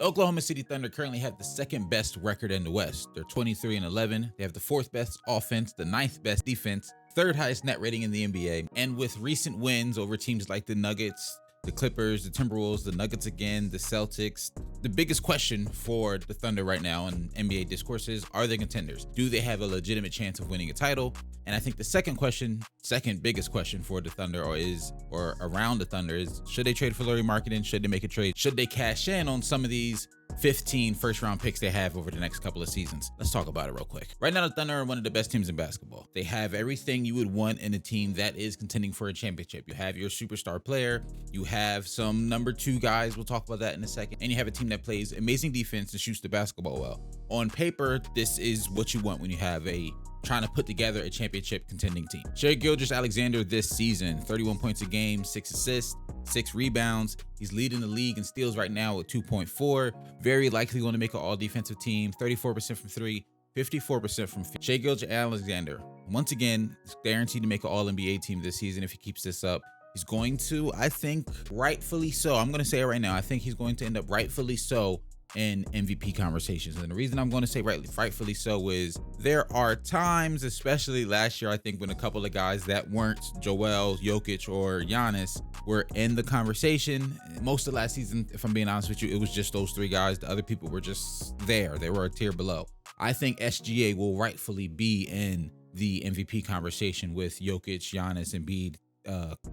The Oklahoma City Thunder currently have the second best record in the West. They're 23-11. They have the fourth best offense, the ninth best defense, third highest net rating in the NBA. And with recent wins over teams like the Nuggets, the Clippers, the Timberwolves, the Nuggets again, the Celtics, the biggest question for the Thunder right now in NBA discourse is, are they contenders? Do they have a legitimate chance of winning a title? And I think the second biggest question for the Thunder or around the Thunder is, should they trade for Lauri Markkanen? Should they make a trade? Should they cash in on some of these 15 first-round picks they have over the next couple of seasons? Let's talk about it real quick. Right now, the Thunder are one of the best teams in basketball. They have everything you would want in a team that is contending for a championship. You have your superstar player. You have some number 2 guys. We'll talk about that in a second. And you have a team that plays amazing defense and shoots the basketball well. On paper, this is what you want when you have trying to put together a championship contending team. Gilgeous-Alexander this season, 31 points a game, 6 assists, 6 rebounds. He's leading the league in steals right now with 2.4. Very likely going to make an all-defensive team. 34% from 3, 54% from field. Shai Gilgeous-Alexander, once again, is guaranteed to make an all-NBA team this season if he keeps this up. He's going to, I think, rightfully so. I'm going to say it right now. I think he's going to end up rightfully so in MVP conversations. And the reason I'm going to say rightfully so is there are times, especially last year, I think, when a couple of guys that weren't Joel, Jokic, or Giannis were in the conversation. Most of last season, if I'm being honest with you, it was just those 3 guys. The other people were just there. They were a tier below. I think SGA will rightfully be in the MVP conversation with Jokic, Giannis, and Embiid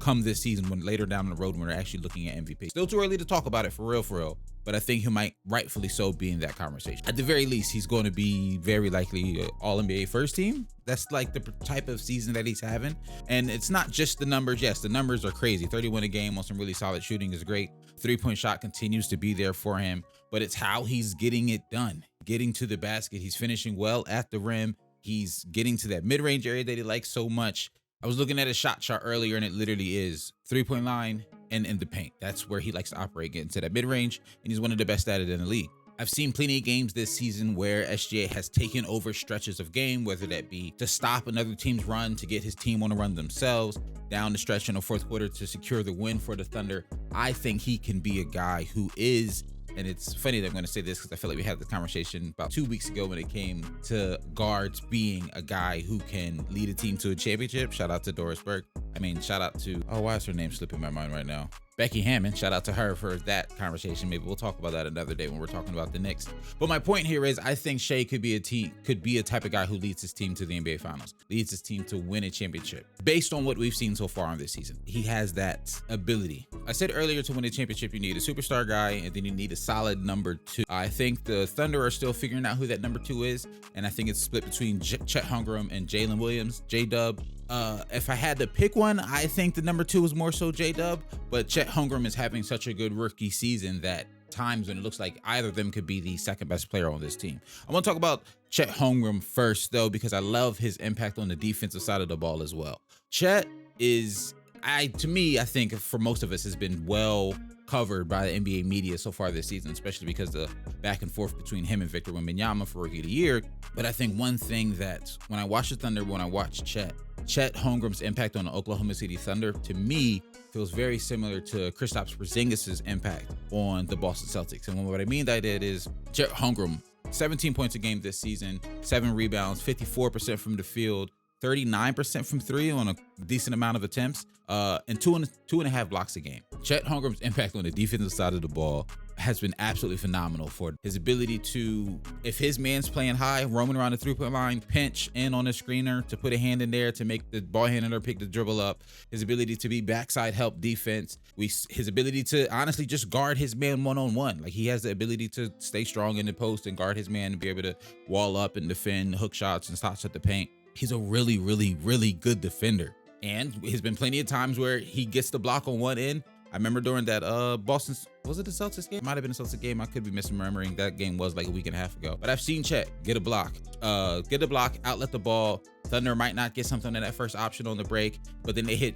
come this season, when later down the road when we're actually looking at MVP. Still too early to talk about it for real, but I think he might rightfully so be in that conversation. At the very least, he's going to be very likely all NBA first team. That's like the type of season that he's having. And it's not just the numbers. Yes, the numbers are crazy. 31 a game on some really solid shooting is great. 3-point shot continues to be there for him, but it's how he's getting it done. Getting to the basket. He's finishing well at the rim. He's getting to that mid-range area that he likes so much. I was looking at a shot chart earlier, and it literally is 3-point line and in the paint. That's where he likes to operate, getting to that mid-range, and he's one of the best at it in the league. I've seen plenty of games this season where SGA has taken over stretches of game, whether that be to stop another team's run, to get his team on a run themselves, down the stretch in the fourth quarter to secure the win for the Thunder. I think he can be a guy who is, and it's funny that I'm going to say this because I feel like we had this conversation about 2 weeks ago when it came to guards being a guy who can lead a team to a championship. Shout out to Doris Burke. Shout out to, why is her name slipping my mind right now? Becky Hammond. Shout out to her for that conversation. Maybe we'll talk about that another day when we're talking about the Knicks. But my point here is I think Shai could be a type of guy who leads his team to the NBA Finals, leads his team to win a championship. Based on what we've seen so far on this season, he has that ability. I said earlier, to win a championship, you need a superstar guy, and then you need a solid number 2. I think the Thunder are still figuring out who that number 2 is, and I think it's split between Chet Holmgren and Jalen Williams, J-Dub. If I had to pick one, I think the number 2 is more so J-Dub, but Chet Holmgren is having such a good rookie season that times when it looks like either of them could be the second best player on this team. I want to talk about Chet Holmgren first, though, because I love his impact on the defensive side of the ball as well. Chet is, to me, I think for most of us, has been well covered by the NBA media so far this season, especially because the back and forth between him and Victor Wembanyama for Rookie of the Year. But I think one thing that when I watch the Thunder, when I watch Chet Holmgren's impact on the Oklahoma City Thunder, to me, feels very similar to Kristaps Porzingis' impact on the Boston Celtics. And what I mean by that is Chet Holmgren, 17 points a game this season, 7 rebounds, 54% from the field, 39% from 3 on a decent amount of attempts, and 2.5 blocks a game. Chet Holmgren's impact on the defensive side of the ball has been absolutely phenomenal for his ability to, if his man's playing high, roaming around the 3-point line, pinch in on a screener to put a hand in there to make the ball handler pick the dribble up, his ability to be backside help defense, his ability to honestly just guard his man one-on-one. Like, he has the ability to stay strong in the post and guard his man and be able to wall up and defend hook shots and shots at the paint. He's a really, really, really good defender. And there's been plenty of times where he gets the block on one end. I remember during that Boston's, was it the Celtics game? Might have been a Celtics game. I could be misremembering. That game was like a week and a half ago. But I've seen Chet get a block, outlet the ball. Thunder might not get something in that first option on the break, but then they hit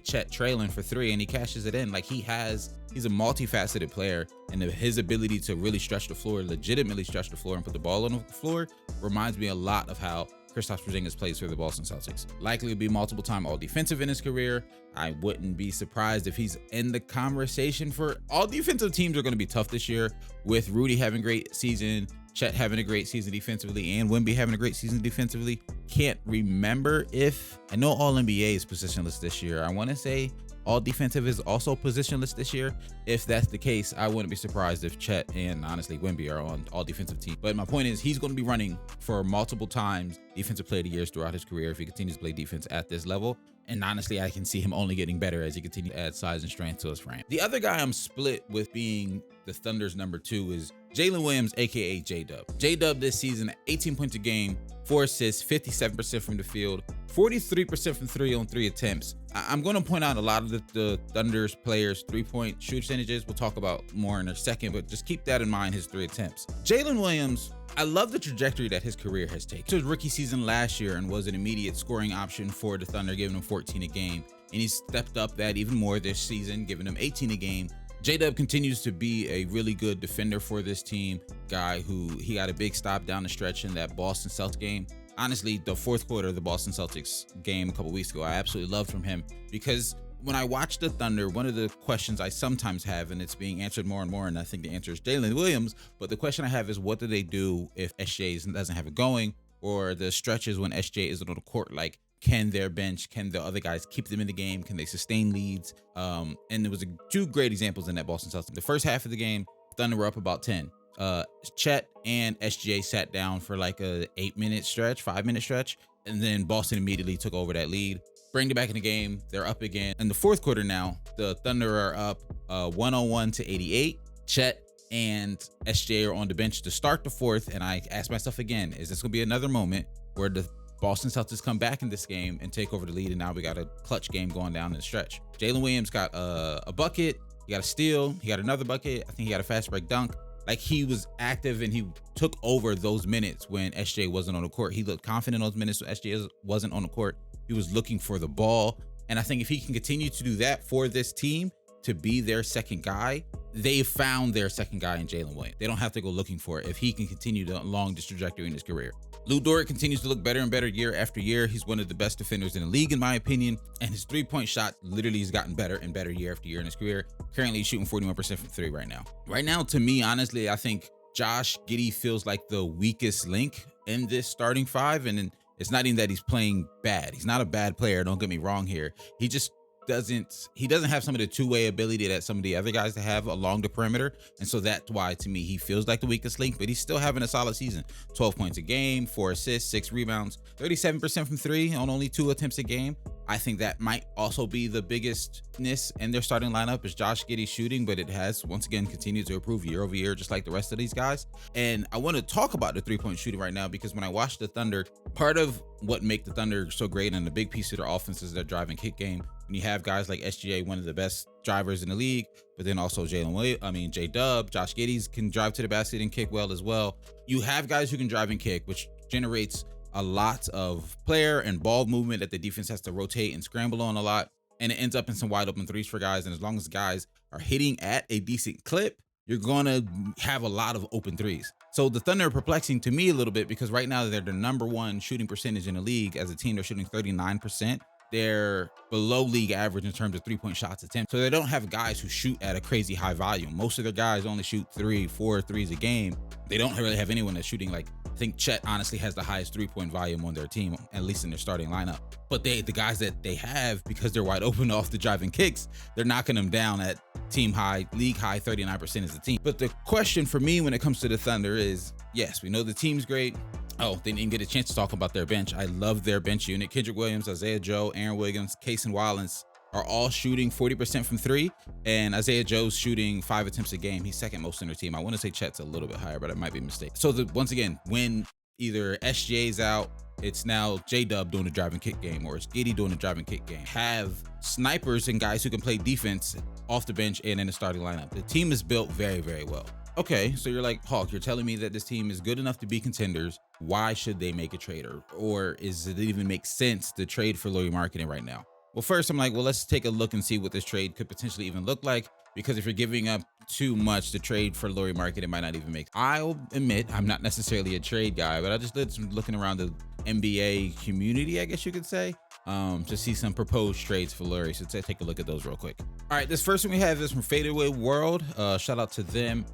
Chet trailing for 3 and he cashes it in. Like, he's a multifaceted player, and his ability to really stretch the floor, legitimately stretch the floor and put the ball on the floor reminds me a lot of how Kristaps Porzingis plays for the Boston Celtics. Likely to be multiple-time all-defensive in his career. I wouldn't be surprised if he's in the conversation for all defensive teams are going to be tough this year, with Rudy having a great season, Chet having a great season defensively, and Wemby having a great season defensively. Can't remember if, I know All NBA is positionless this year. I want to say All Defensive is also positionless this year. If that's the case, I wouldn't be surprised if Chet and honestly Wemby are on all defensive teams. But my point is, he's going to be running for multiple times Defensive Player of the Years throughout his career if he continues to play defense at this level. And honestly, I can see him only getting better as he continues to add size and strength to his frame. The other guy I'm split with being the Thunder's number 2 is Jalen Williams, aka J-Dub. J-Dub this season, 18 points a game, 4 assists, 57% from the field, 43% from 3-on-3 attempts. I'm going to point out a lot of the Thunder's players' 3-point shoot percentages. We'll talk about more in a second, but just keep that in mind, his 3 attempts. Jalen Williams, I love the trajectory that his career has taken. His rookie season last year and was an immediate scoring option for the Thunder, giving him 14 a game. And he's stepped up that even more this season, giving him 18 a game. J-Dub continues to be a really good defender for this team. Guy who, he got a big stop down the stretch in that Boston Celtics game. Honestly, the fourth quarter of the Boston Celtics game a couple weeks ago, I absolutely loved from him, because when I watch the Thunder, one of the questions I sometimes have, and it's being answered more and more, and I think the answer is Jalen Williams, but the question I have is, what do they do if SJ doesn't have it going, or the stretches when SJ isn't on the court? Like, can their bench, can the other guys keep them in the game? Can they sustain leads? And there was 2 great examples in that Boston Celtics. The first half of the game, Thunder were up about 10. Chet and SJ sat down for like a 8-minute stretch, 5-minute stretch, and then Boston immediately took over that lead. Bring it back in the game, they're up again. In the fourth quarter now, the Thunder are up 101 to 88. Chet and SJ are on the bench to start the fourth, and I asked myself again, is this gonna be another moment where the Boston Celtics come back in this game and take over the lead, and now we got a clutch game going down in the stretch? Jalen Williams got a bucket, he got a steal, he got another bucket, I think he got a fast break dunk. Like, he was active and he took over those minutes when SJ wasn't on the court. He looked confident in those minutes when SJ wasn't on the court. He was looking for the ball. And I think if he can continue to do that for this team, to be their second guy, they found their second guy in Jalen Williams. They don't have to go looking for it if he can continue along this trajectory in his career. Lou Dort continues to look better and better year after year. He's one of the best defenders in the league, in my opinion. And his 3-point shot literally has gotten better and better year after year in his career. Currently, he's shooting 41% from 3 right now. Right now, to me, honestly, I think Josh Giddey feels like the weakest link in this starting 5. And it's not even that he's playing bad. He's not a bad player. Don't get me wrong here. He just doesn't have some of the two-way ability that some of the other guys have along the perimeter. And so that's why, to me, he feels like the weakest link, but he's still having a solid season. 12 points a game, 4 assists, 6 rebounds, 37% from 3 on only 2 attempts a game. I think that might also be the biggest miss in their starting lineup is Josh Giddey shooting, but it has once again continued to improve year over year, just like the rest of these guys. And I want to talk about the 3-point shooting right now, because when I watch the Thunder, part of what make the Thunder so great and the big piece of their offense is their drive and kick game. When you have guys like SGA, one of the best drivers in the league, but then also J-Dub, Josh Giddey can drive to the basket and kick well as well. You have guys who can drive and kick, which generates a lot of player and ball movement that the defense has to rotate and scramble on a lot. And it ends up in some wide open threes for guys. And as long as guys are hitting at a decent clip, you're going to have a lot of open threes. So the Thunder are perplexing to me a little bit, because right now they're the #1 shooting percentage in the league. As a team, they're shooting 39%. They're below league average in terms of 3-point shots attempted. So they don't have guys who shoot at a crazy high volume. Most of their guys only shoot 3-4 threes a game. They don't really have anyone that's shooting like, I think Chet honestly has the highest 3-point volume on their team, at least in their starting lineup. But the guys that they have, because they're wide open off the driving kicks, they're knocking them down at team high, league high 39% as a team. But the question for me when it comes to the Thunder is, yes, we know the team's great. Oh, they didn't get a chance to talk about their bench. I love their bench unit. Kendrick Williams, Isaiah Joe, Aaron Wiggins, Cason Wallace are all shooting 40% from 3, and Isaiah Joe's shooting 5 attempts a game. He's second most in their team. I want to say Chet's a little bit higher, but I might be mistaken. So once again, when either SGA's out, it's now J-Dub doing the drive and kick game, or it's Giddey doing the drive and kick game. Have snipers and guys who can play defense off the bench and in the starting lineup. The team is built very, very well. Okay, so you're like, Hawk, you're telling me that this team is good enough to be contenders. Why should they make a trade? Or is it even make sense to trade for Lauri Markkanen right now? Well, first, I'm like, well, let's take a look and see what this trade could potentially even look like. Because if you're giving up too much to trade for Lauri Markkanen, it might not even make. I'll admit I'm not necessarily a trade guy, but I just did some looking around the NBA community, I guess you could say, to see some proposed trades for Lauri. So take a look at those real quick. All right, this first one we have is from Fadeaway World. Shout out to them.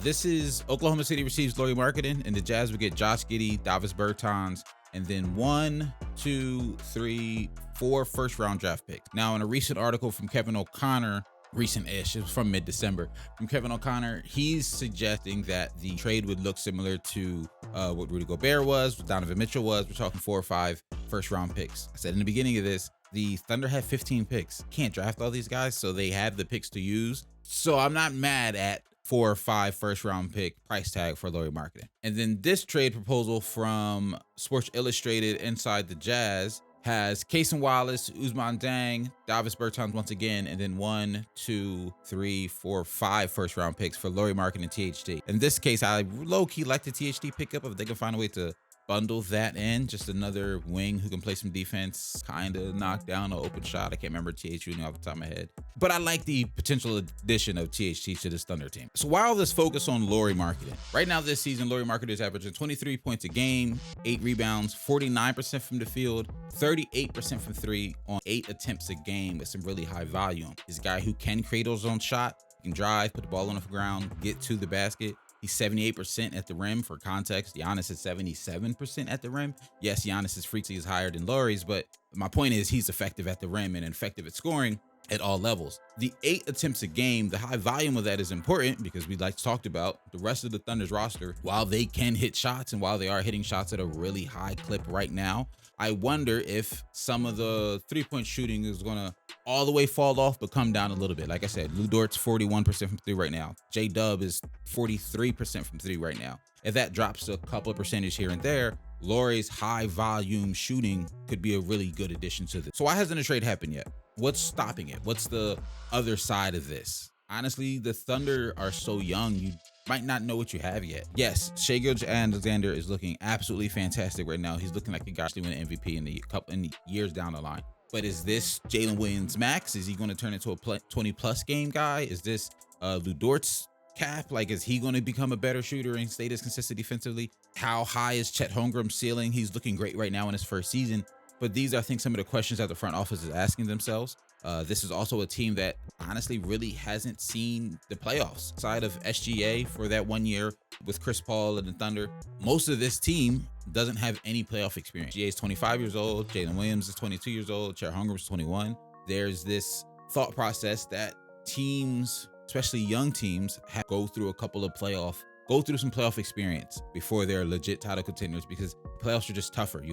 This is Oklahoma City receives Lauri Markkanen, and the Jazz would get Josh Giddey, Davis Bertans, and then 1, 2, 3, 4 first-round draft picks. Now, in a recent article from Kevin O'Connor, recent-ish, it was from mid-December, from Kevin O'Connor, he's suggesting that the trade would look similar to what Rudy Gobert was, what Donovan Mitchell was. We're talking 4 or 5 first-round picks. I said in the beginning of this, the Thunder have 15 picks. Can't draft all these guys, so they have the picks to use. So I'm not mad at 4 or 5 first-round pick price tag for Lauri Markkanen. And then this trade proposal from Sports Illustrated inside the Jazz has Cason Wallace, Ousmane Dieng, Davis Bertans once again, and then 1, 2, 3, 4, 5 first-round picks for Lauri Markkanen and THT. In this case, I low-key like the THT pickup if they can find a way to bundle that in. Just another wing who can play some defense, kind of knock down an open shot. I can't remember THT shooting off the top of my head. But I like the potential addition of THT to this Thunder team. So while this focus on Lauri Markkanen, right now this season, Lauri Markkanen is averaging 23 points a game, 8 rebounds, 49% from the field, 38% from 3 on 8 attempts a game with some really high volume. He's a guy who can create his own shot, he can drive, put the ball on the ground, get to the basket. He's 78% at the rim. For context, Giannis is 77% at the rim. Yes, Giannis's frequency is higher than Lauri's, but my point is he's effective at the rim and effective at scoring at all levels. The 8 attempts a game, the high volume of that is important because we talked about the rest of the Thunder's roster. While they can hit shots and while they are hitting shots at a really high clip right now, I wonder if some of the 3-point shooting is going to all the way fall off, but come down a little bit. Like I said, Lu Dort's 41% from 3 right now. J-Dub is 43% from 3 right now. If that drops a couple of percentage here and there, Lauri's high volume shooting could be a really good addition to this. So why hasn't a trade happened yet? What's stopping it? What's the other side of this? Honestly, the Thunder are so young, you might not know what you have yet. Yes, gilgeous-alexander is looking absolutely fantastic right now. He's looking like a guy to win an MVP in the years down the line. But is this Jalen Williams max? Is he going to turn into a 20-plus game guy? Is this Lu Dort's cap? Like, is he going to become a better shooter and stay this consistent defensively? How high is Chet Holmgren's ceiling? He's looking great right now in his first season. But these are, I think, some of the questions that the front office is asking themselves. This is also a team that honestly really hasn't seen the playoffs side of SGA for that 1 year with Chris Paul and the Thunder. Most of this team doesn't have any playoff experience. SGA is 25 years old. Jalen Williams is 22 years old. Chet Holmgren is 21. There's this thought process that teams, especially young teams, go through some playoff experience before they're legit title contenders because playoffs are just tougher.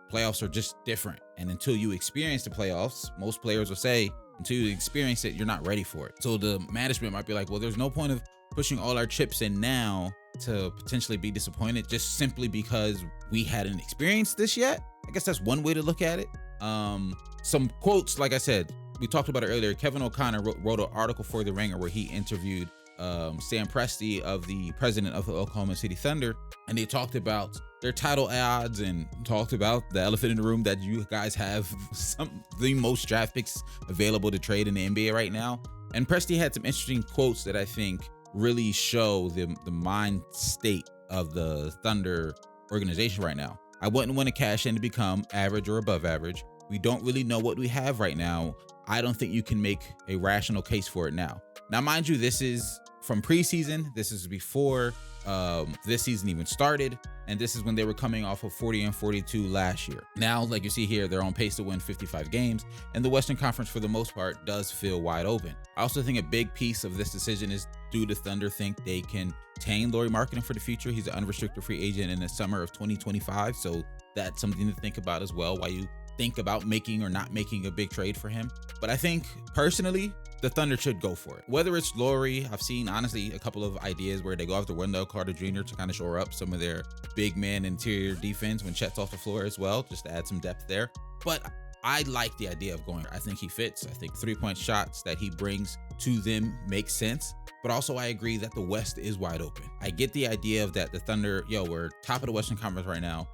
Playoffs are just different. And until you experience the playoffs, most players will say, until you experience it, you're not ready for it. So the management might be like, well, there's no point of pushing all our chips in now to potentially be disappointed just simply because we hadn't experienced this yet. I guess that's one way to look at it. Some quotes, like I said, we talked about it earlier. Kevin O'Connor wrote an article for The Ringer where he interviewed Sam Presti, of the president of the Oklahoma City Thunder, and they talked about their title odds and talked about the elephant in the room that you guys have the most draft picks available to trade in the NBA right now. And Presti had some interesting quotes that I think really show the mind state of the Thunder organization right now. I wouldn't want to cash in to become average or above average. We don't really know what we have right now. I don't think you can make a rational case for it now. Now, mind you, this is from preseason. This is before this season even started. And this is when they were coming off of 40-42 last year. Now, like you see here, they're on pace to win 55 games. And the Western Conference, for the most part, does feel wide open. I also think a big piece of this decision is, do the Thunder think they can retain Lauri Markkanen for the future? He's an unrestricted free agent in the summer of 2025. So that's something to think about as well, while you think about making or not making a big trade for him. But I think, personally, the Thunder should go for it. Whether it's Lauri, I've seen, honestly, a couple of ideas where they go after Wendell Carter Jr. to kind of shore up some of their big man interior defense when Chet's off the floor as well, just to add some depth there. But I like the idea of going. I think he fits. I think 3-point shots that he brings to them make sense. But also, I agree that the West is wide open. I get the idea of that the Thunder, we're top of the Western Conference right now.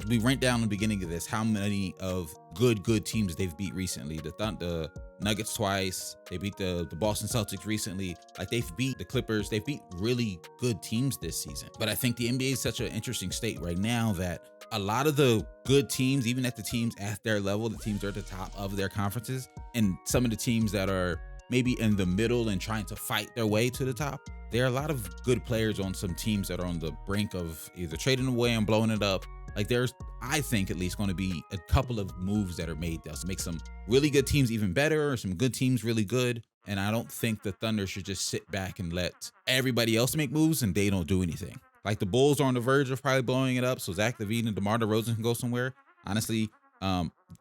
We went down in the beginning of this how many of good teams they've beat recently. The Nuggets twice. They beat the Boston Celtics recently. Like, they've beat the Clippers. They've beat really good teams this season. But I think the NBA is such an interesting state right now that a lot of the good teams, even at the teams at their level, the teams that are at the top of their conferences, and some of the teams that are maybe in the middle and trying to fight their way to the top, there are a lot of good players on some teams that are on the brink of either trading away and blowing it up. Like there's, I think at least, going to be a couple of moves that are made that'll make some really good teams even better, or some good teams really good. And I don't think the Thunder should just sit back and let everybody else make moves and they don't do anything. Like the Bulls are on the verge of probably blowing it up, so Zach LaVine and DeMar DeRozan can go somewhere. Honestly,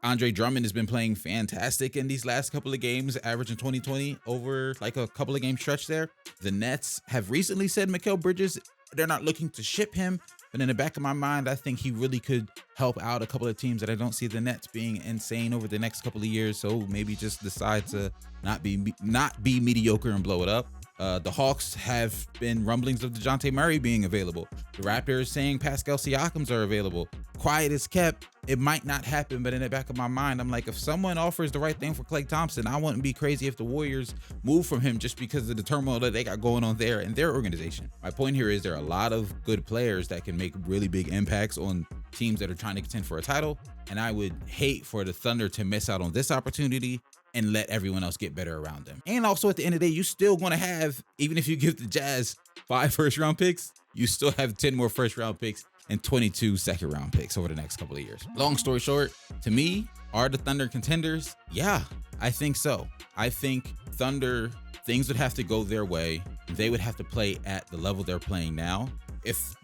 Andre Drummond has been playing fantastic in these last couple of games, averaging 20-20 over like a couple of game stretch there. The Nets have recently said Mikal Bridges, they're not looking to ship him, but in the back of my mind, I think he really could help out a couple of teams that I don't see the Nets being insane over the next couple of years. So maybe just decide to not be mediocre and blow it up. The Hawks have been rumblings of DeJounte Murray being available. The Raptors saying Pascal Siakams are available. Quiet is kept. It might not happen, but in the back of my mind, I'm like, if someone offers the right thing for Klay Thompson, I wouldn't be crazy if the Warriors move from him just because of the turmoil that they got going on there in their organization. My point here is there are a lot of good players that can make really big impacts on teams that are trying to contend for a title, and I would hate for the Thunder to miss out on this opportunity and let everyone else get better around them. And also at the end of the day, you still want to have, even if you give the Jazz 5 first-round picks, you still have 10 more first-round picks and 22 second-round picks over the next couple of years. Long story short, to me, are the Thunder contenders? Yeah, I think so. I think Thunder, things would have to go their way. They would have to play at the level they're playing now.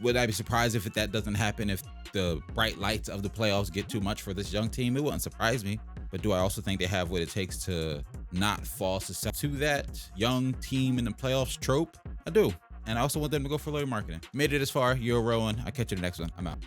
Would I be surprised if that doesn't happen, if the bright lights of the playoffs get too much for this young team? It wouldn't surprise me. But do I also think they have what it takes to not fall susceptible to that young team in the playoffs trope? I do. And I also want them to go for low marketing. Made it this far. You're Rowan. I'll catch you in the next one. I'm out.